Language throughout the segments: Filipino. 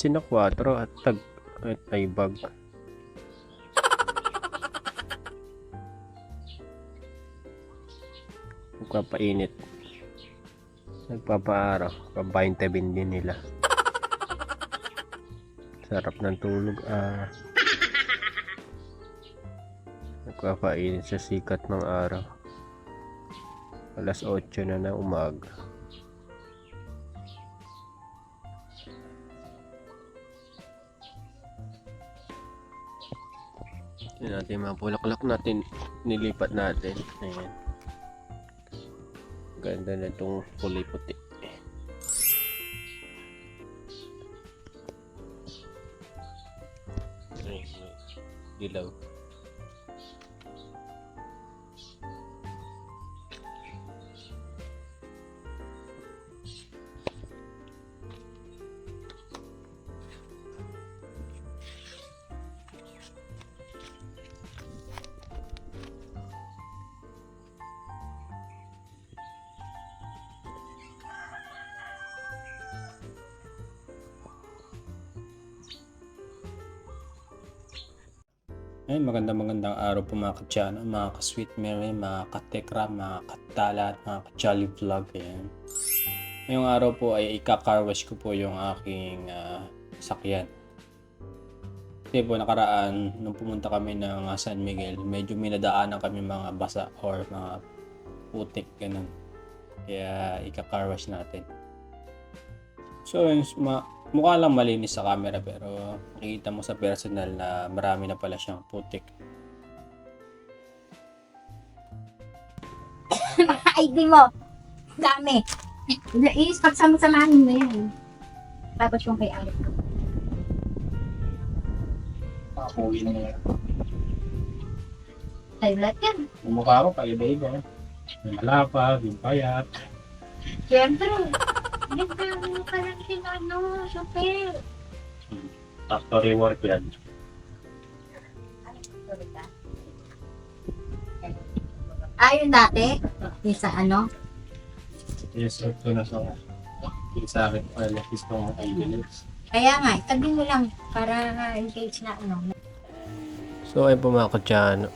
pansin na 4 at tag at ay bag. Nagpapainit. Nagpapaaraw. Pampaintabin din nila. Sarap ng tulog. Nagpapainit sa sikat ng araw. Alas 8 na ng umaga. Yan natin mga bulaklak natin. Nilipat natin. Ayan. Ganda na itong kulay puti. Ayan. Dilaw. Ay, magandang araw po mga katsyan, mga ka-sweet Mary, mga katekra, mga katala at mga ka-jolly vlog. Ayan. Ngayong araw po ay ika-car wash ko po yung aking sakyan. Kasi po nakaraan, nung pumunta kami ng San Miguel, medyo minadaanan kami mga basa or mga putik, ganun. Kaya ika-car wash natin. So, mukha lang malinis sa camera pero makikita mo sa personal na marami na pala siyang putik. Ay, di mo. Dami. Is, pagsama-samahin mo yan. Tapos yung kay Alec. Makapuwi na nga. Ay, lahat yan. Yung mukha ko, pag-iba-iba. Yung malapad, yung payat. Siyempre. Nagdamo ka lang sila, super. Factory work yan. Ayun dati. Yung sa ano. Yes, ito na sa sa akin. Ay, nakis ko mga kaibilis. Kaya nga, itabi mo lang para engage na ano. So ayun po mga katsyan,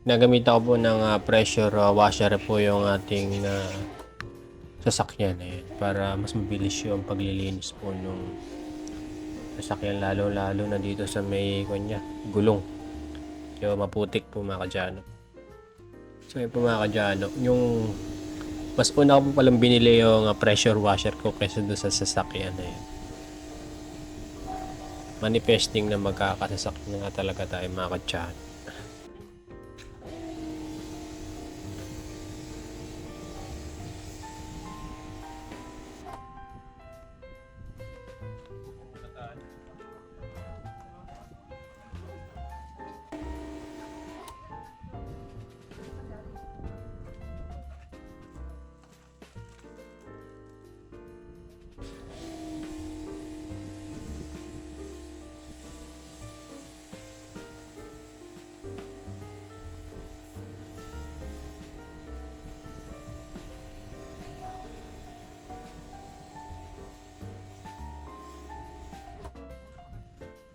nagamit ako po ng pressure washer po yung ating sasakyan para mas mabilis yung paglilinis po nung sasakyan, lalo na dito sa may gulong. So maputik po mga kadyano. So yun po mga kadyano, yung mas una ko po palang binili yung pressure washer ko kaysa doon sa sasakyan manifesting na magkakasasakyan nga talaga tayo mga kadyano.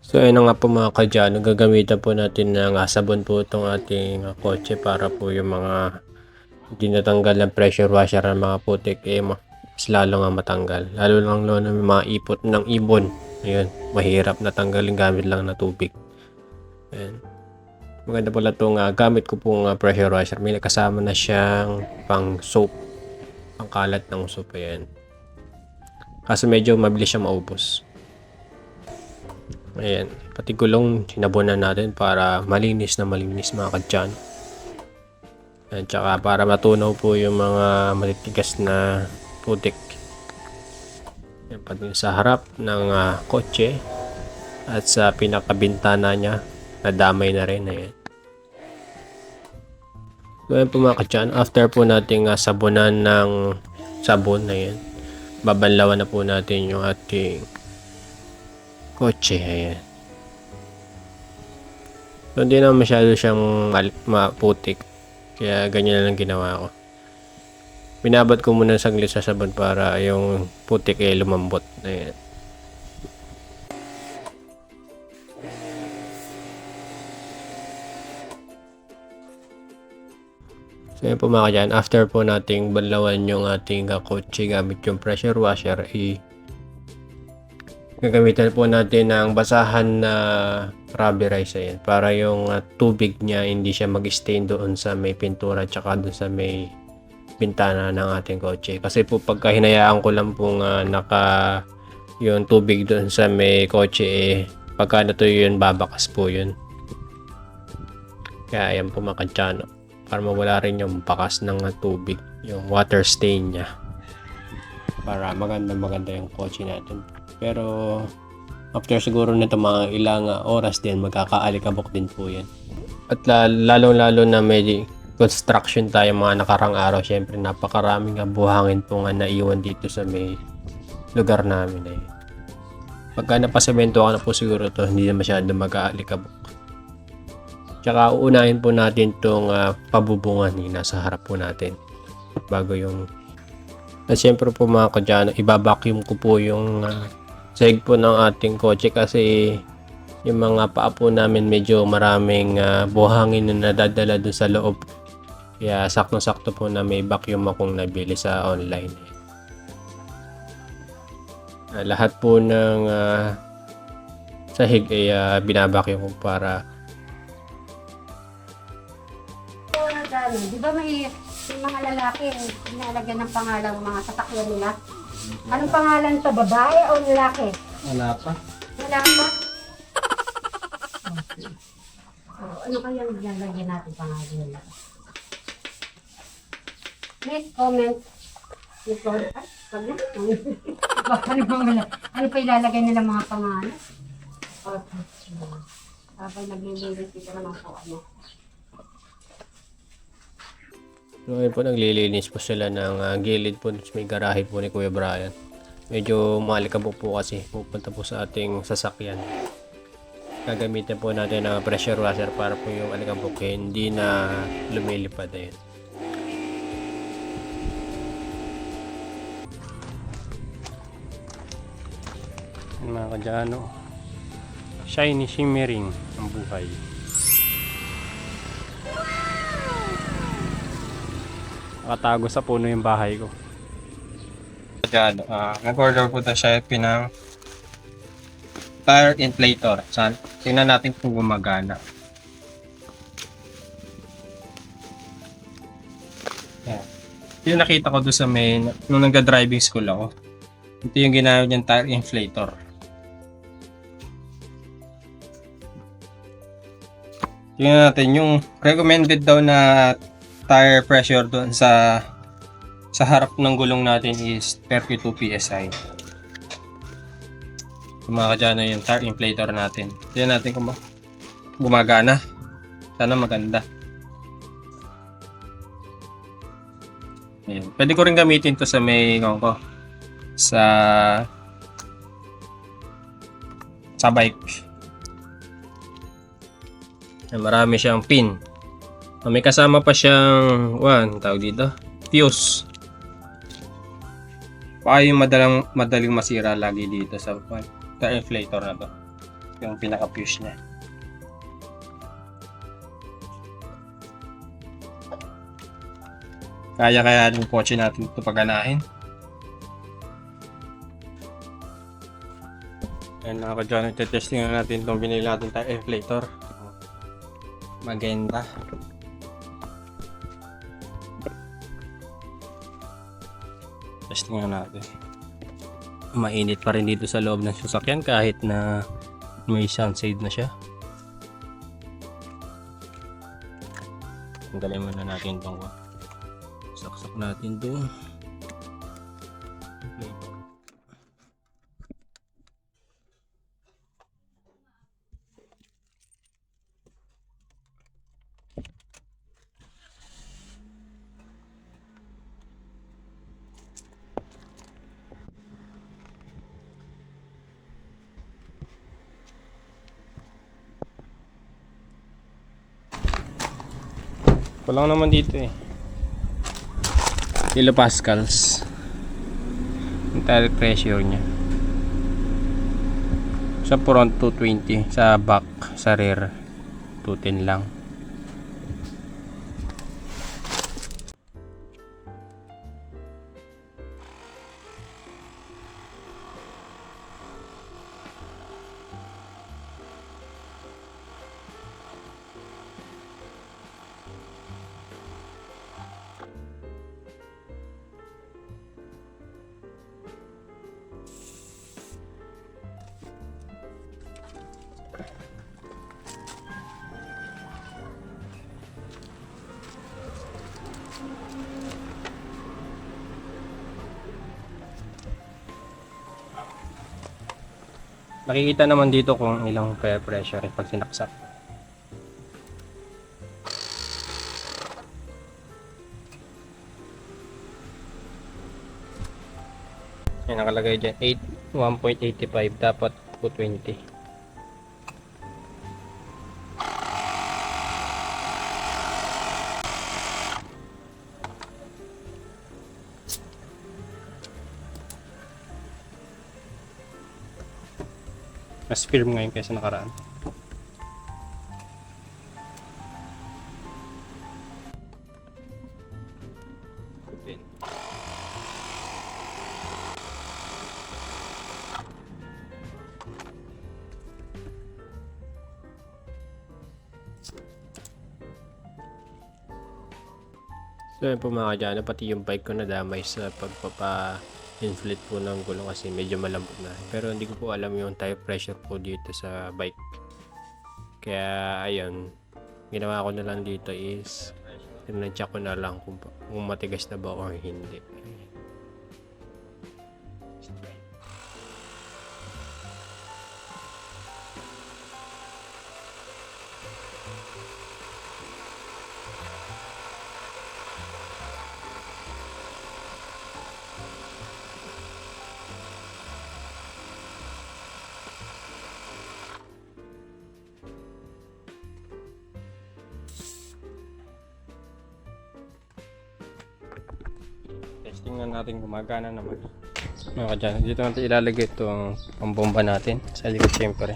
So ayun na nga po mga kadyano, gagamitan po natin ng sabon po itong ating kotse para po yung mga hindi natanggal ng pressure washer ng mga putik mas lalo nga matanggal. Lalo lang na may mga ipot ng ibon. Ayun, mahirap natanggalin gamit lang na tubig. Ayun. Maganda pala itong gamit ko pong pressure washer. May kasama na siyang pang soap. Pang kalat ng soap. Ayan. Kaso medyo mabilis siya maubos. Ayan, pati gulong sinabunan natin para malinis mga kadyan. At saka para matunaw po yung mga matitigas na putik. Ayan, pati sa harap ng kotse at sa pinakabintana niya, nadamay na rin. Ayan. So ayan po mga kadyan, after po nating sabunan ng sabon, ayan, babanlawan na po natin yung ating kotse. Ayan. So, hindi na masyado siyang maputik. Kaya ganyan na lang ginawa ko. Binabad ko muna saglit sa sabon para yung putik lumambot. Ayan. So yun po mga kadyan, after po nating banlawan yung ating kotse gamit yung pressure washer, gagamitan po natin ng basahan na rubberize ayan, para yung tubig niya hindi siya mag-stain doon sa may pintura tsaka doon sa may bintana ng ating kotse. Kasi po pagka hinayaan ko lang pong yung tubig doon sa may kotse, pagka natuyo yun, babakas po yun. Kaya ayan po mga kadyano, para mawala rin yung bakas ng tubig, yung water stain niya, para maganda yung kotse natin. Pero after siguro nito mga ilang oras din, magkakaalikabok din po yan. At lalo na may construction tayo mga nakarang araw, syempre napakaraming buhangin po nga naiwan dito sa may lugar namin eh. Pagka napasemento ka na po siguro to, hindi na masyado mag-aalikabok. Tsaka uunahin po natin itong pabubungan yung nasa harap po natin bago yung at syempre po mga kadyano, ibabacuum ko po yung sahig po ng ating kotse kasi yung mga paa po namin medyo maraming buhangin na nadadala doon sa loob. Kaya sakto-sakto po na may vacuum akong nabili sa online. Lahat po ng sahig ay binabacuum ko para Di ba may yung mga lalaki, nilalagyan ng pangalang mga sasakyan nila? Anong pangalan to? Babae o lalaki? Wala pa. Wala pa? Okay. Ano kayang nilalagyan natin pangalan nila? Please comment. Ano pa ilalagay nila mga pangalan? Okay. Habang naglilinis sila ng ano. Ngayon po naglilinis po sila ng gilid po sa may garahe po ni Kuya Brian. Medyo malikabok po kasi pupunta po sa ating sasakyan. Gagamitin po natin ng pressure washer para po yung alikabok hindi na lumilipad eh. Mga kadyano, shiny shimmering ang buhay. Nakatago sa puno yung bahay ko. Kadyano, nag-order po siya ng tire inflator. Tingnan natin kung gumagana. Yan. Yung nakita ko doon sa main, nung nagda-driving school ako. Ito yung ginamit niyang tire inflator. Tingnan natin yung recommended daw na tire pressure doon sa harap ng gulong natin is 32 PSI. Mga kadyano yung tire inflator natin. Tingnan natin kung gumagana. Sana maganda. Ayan. Pwede ko rin gamitin to sa may sa bike. Marami siyang pin. May kasama pa siyang tawag dito, fuse. Baka yung madaling masira lagi dito sa tire inflator na to. Yung pinaka-fuse niya. Kaya yung kotse natin ito paganahin. Ayan mga kadyan, testing na natin itong binili natin tire inflator. Maganda. Testing na natin. Mainit pa rin dito sa loob ng sasakyan kahit na may sunshade na siya. Tanggalin muna natin itong saksak natin ito. Kulang naman dito eh. Kilopascals. Yung tire pressure niya. Sa front 220, sa back, sa rear 210 lang. Nakikita naman dito kung ilang pressure pag sinaksak. Yan, nakalagay dyan 1.85, dapat 220. Mas firm ngayon kaysa nakaraan. So yun po mga kadyano, pati yung bike ko nadamay sa pagpapa-inflate po ng gulong kasi medyo malambot na. Pero hindi ko po alam yung tire pressure po dito sa bike. Kaya ayun, ginawa ko na lang dito is tinancheck ko na lang kung matigas na ba or hindi. Testing na natin gumagana naman. Mga kadyan, dito natin ilalagay itong pambomba natin sa likod syempre.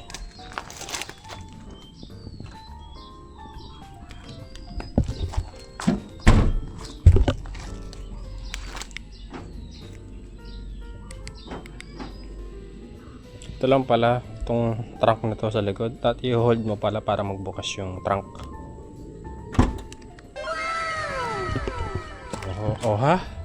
Ito lang pala itong trunk na to sa likod at i-hold mo pala para magbukas yung trunk. Oh ha?